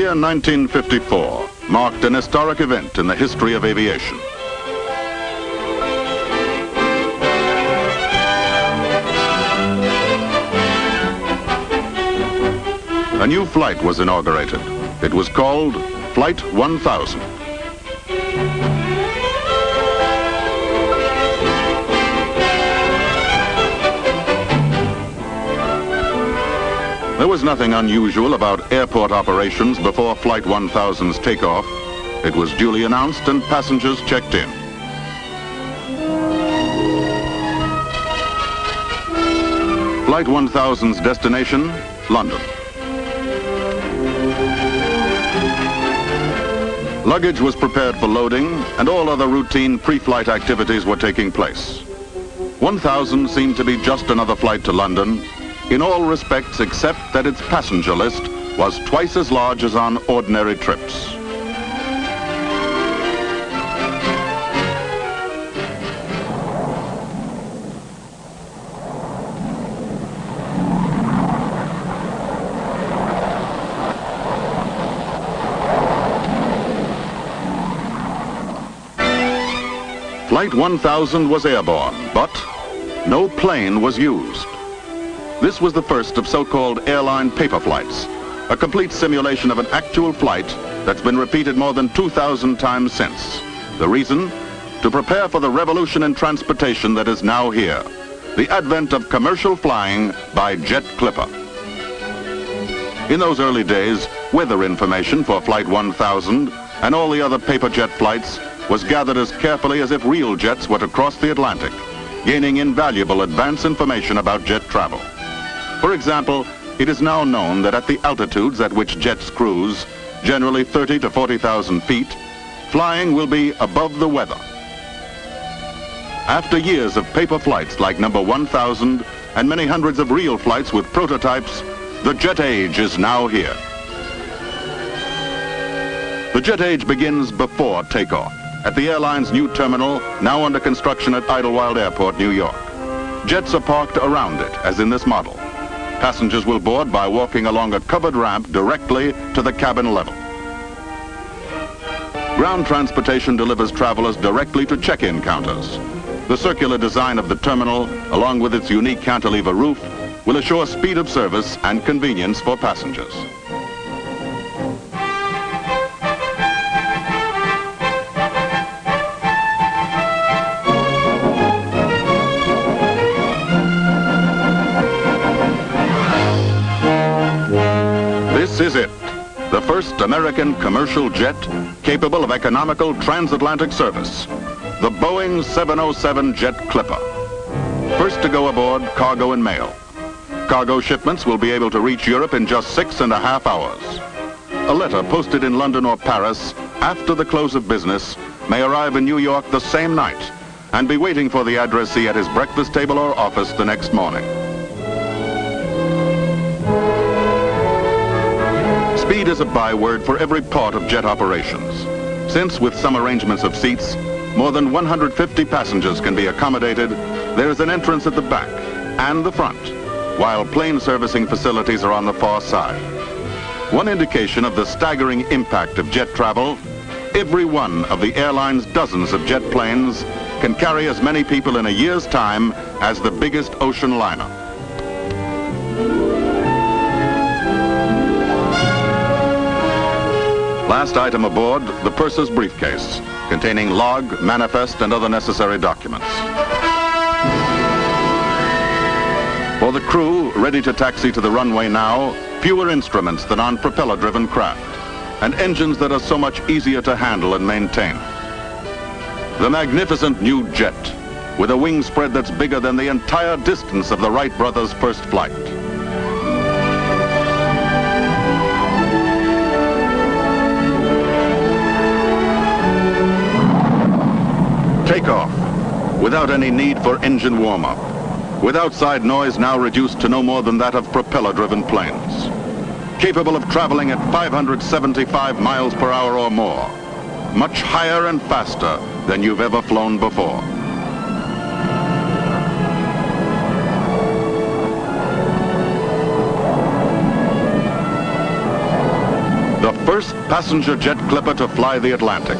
year 1954 marked an historic event in the history of aviation. A new flight was inaugurated. It was called Flight 1000. There was nothing unusual about airport operations before Flight 1000's takeoff. It was duly announced and passengers checked in. Flight 1000's destination, London. Luggage was prepared for loading, and all other routine pre-flight activities were taking place. 1000 seemed to be just another flight to London, in all respects except that its passenger list was twice as large as on ordinary trips. Flight 1000 was airborne, but no plane was used. This was the first of so-called airline paper flights, a complete simulation of an actual flight that's been repeated more than 2,000 times since. The reason? To prepare for the revolution in transportation that is now here, the advent of commercial flying by jet clipper. In those early days, weather information for Flight 1000 and all the other paper jet flights was gathered as carefully as if real jets were to cross the Atlantic, gaining invaluable advance information about jet travel. For example, it is now known that at the altitudes at which jets cruise, generally 30 to 40,000 feet, flying will be above the weather. After years of paper flights like number 1000 and many hundreds of real flights with prototypes, the jet age is now here. The jet age begins before takeoff at the airline's new terminal, now under construction at Idlewild Airport, New York. Jets are parked around it, as in this model. Passengers will board by walking along a covered ramp directly to the cabin level. Ground transportation delivers travelers directly to check-in counters. The circular design of the terminal, along with its unique cantilever roof, will assure speed of service and convenience for passengers. This is it, the first American commercial jet capable of economical transatlantic service, the Boeing 707 Jet Clipper. First to go aboard cargo and mail. Cargo shipments will be able to reach Europe in just 6.5 hours. A letter posted in London or Paris after the close of business may arrive in New York the same night and be waiting for the addressee at his breakfast table or office the next morning. Speed is a byword for every part of jet operations, since with some arrangements of seats, more than 150 passengers can be accommodated. There is an entrance at the back and the front, while plane servicing facilities are on the far side. One indication of the staggering impact of jet travel, every one of the airline's dozens of jet planes can carry as many people in a year's time as the biggest ocean liner. Last item aboard, the purser's briefcase, containing log, manifest, and other necessary documents. For the crew, ready to taxi to the runway now, fewer instruments than on propeller-driven craft, and engines that are so much easier to handle and maintain. The magnificent new jet, with a wing spread that's bigger than the entire distance of the Wright brothers' first flight. Takeoff, without any need for engine warm-up, with outside noise now reduced to no more than that of propeller-driven planes, capable of traveling at 575 miles per hour or more, much higher and faster than you've ever flown before. the first passenger jet clipper to fly the Atlantic.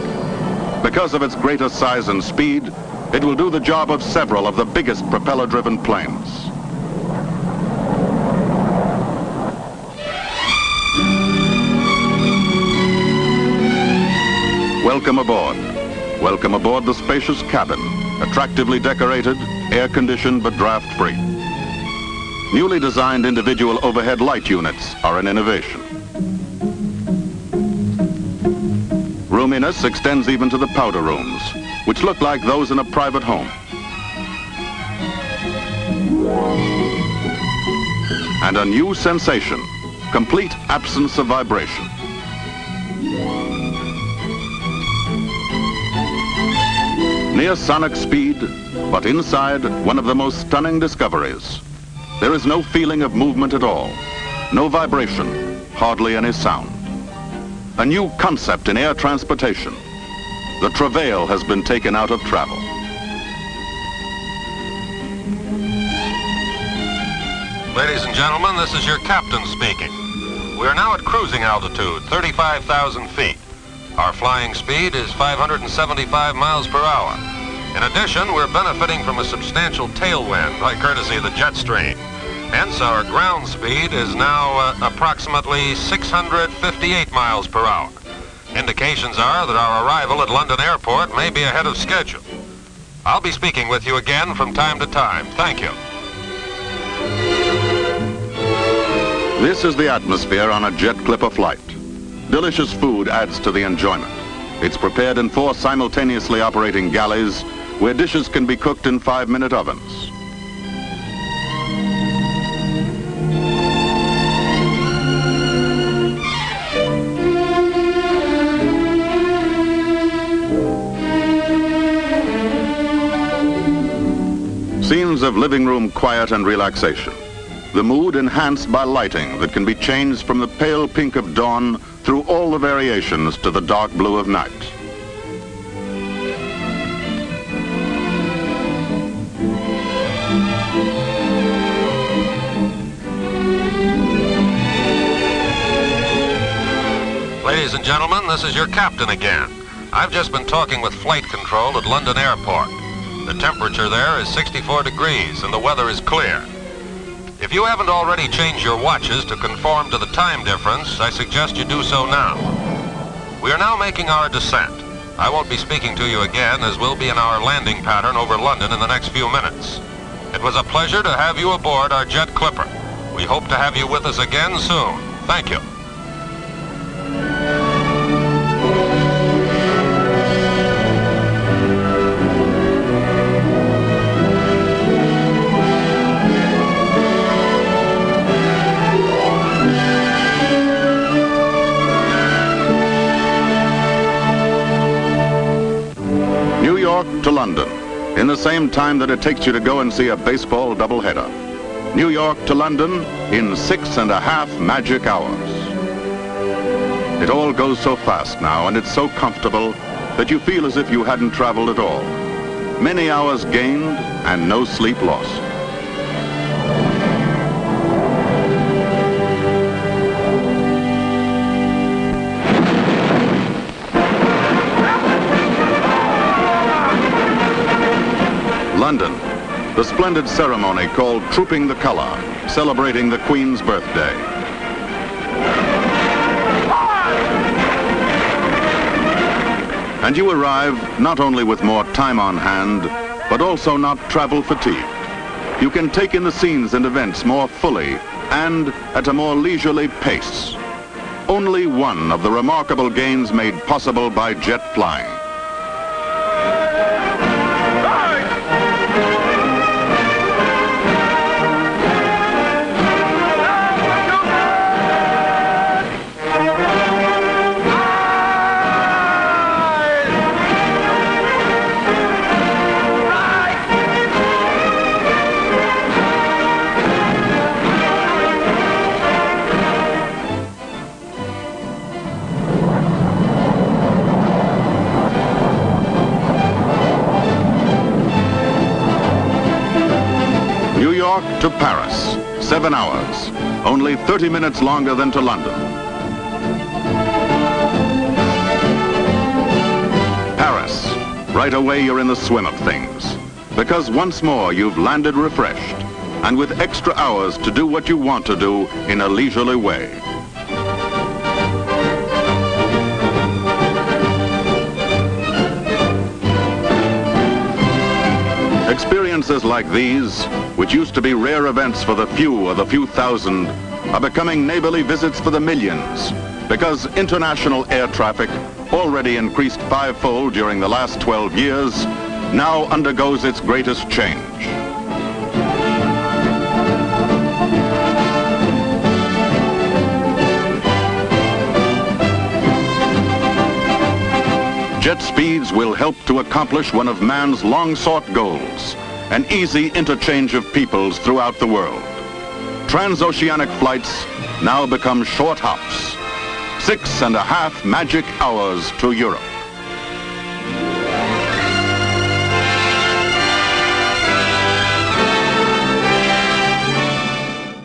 Because of its greater size and speed, it will do the job of several of the biggest propeller-driven planes. Welcome aboard. Welcome aboard the spacious cabin, attractively decorated, air-conditioned but draft-free. Newly designed individual overhead light units are an innovation. Roominess extends even to the powder rooms, which look like those in a private home. And a new sensation, complete absence of vibration. Near sonic speed, but inside one of the most stunning discoveries. There is no feeling of movement at all, no vibration, hardly any sound. A new concept in air transportation. The travail has been taken out of travel. Ladies and gentlemen, this is your captain speaking. We are now at cruising altitude, 35,000 feet. Our flying speed is 575 miles per hour. In addition, we're benefiting from a substantial tailwind by courtesy of the jet stream. Hence, our ground speed is now approximately 658 miles per hour. Indications are that our arrival at London Airport may be ahead of schedule. I'll be speaking with you again from time to time. Thank you. This is the atmosphere on a jet clipper flight. Delicious food adds to the enjoyment. It's prepared in 4 simultaneously operating galleys where dishes can be cooked in 5-minute ovens. Scenes of living room quiet and relaxation. The mood enhanced by lighting that can be changed from the pale pink of dawn through all the variations to the dark blue of night. Ladies and gentlemen, this is your captain again. I've just been talking with flight control at London Airport. The temperature there is 64 degrees and the weather is clear. If you haven't already changed your watches to conform to the time difference, I suggest you do so now. We are now making our descent. I won't be speaking to you again, as we'll be in our landing pattern over London in the next few minutes. It was a pleasure to have you aboard our jet clipper. We hope to have you with us again soon. Thank you. New York to London, in the same time that it takes you to go and see a baseball doubleheader. New York to London in 6.5 magic hours. It all goes so fast now, and it's so comfortable that you feel as if you hadn't traveled at all. Many hours gained and no sleep lost. London, the splendid ceremony called Trooping the Colour, celebrating the Queen's birthday. And you arrive not only with more time on hand, but also not travel fatigued. You can take in the scenes and events more fully and at a more leisurely pace. Only one of the remarkable gains made possible by jet flying. New York to Paris, 7 hours, only 30 minutes longer than to London. right away you're in the swim of things. Because once more you've landed refreshed and with extra hours to do what you want to do in a leisurely way. Experiences like these, which used to be rare events for the few or the few thousand, are becoming neighborly visits for the millions, because international air traffic, already increased fivefold during the last 12 years, now undergoes its greatest change. Jet speeds will help to accomplish one of man's long-sought goals, an easy interchange of peoples throughout the world. Transoceanic flights now become short hops, 6.5 magic hours to Europe.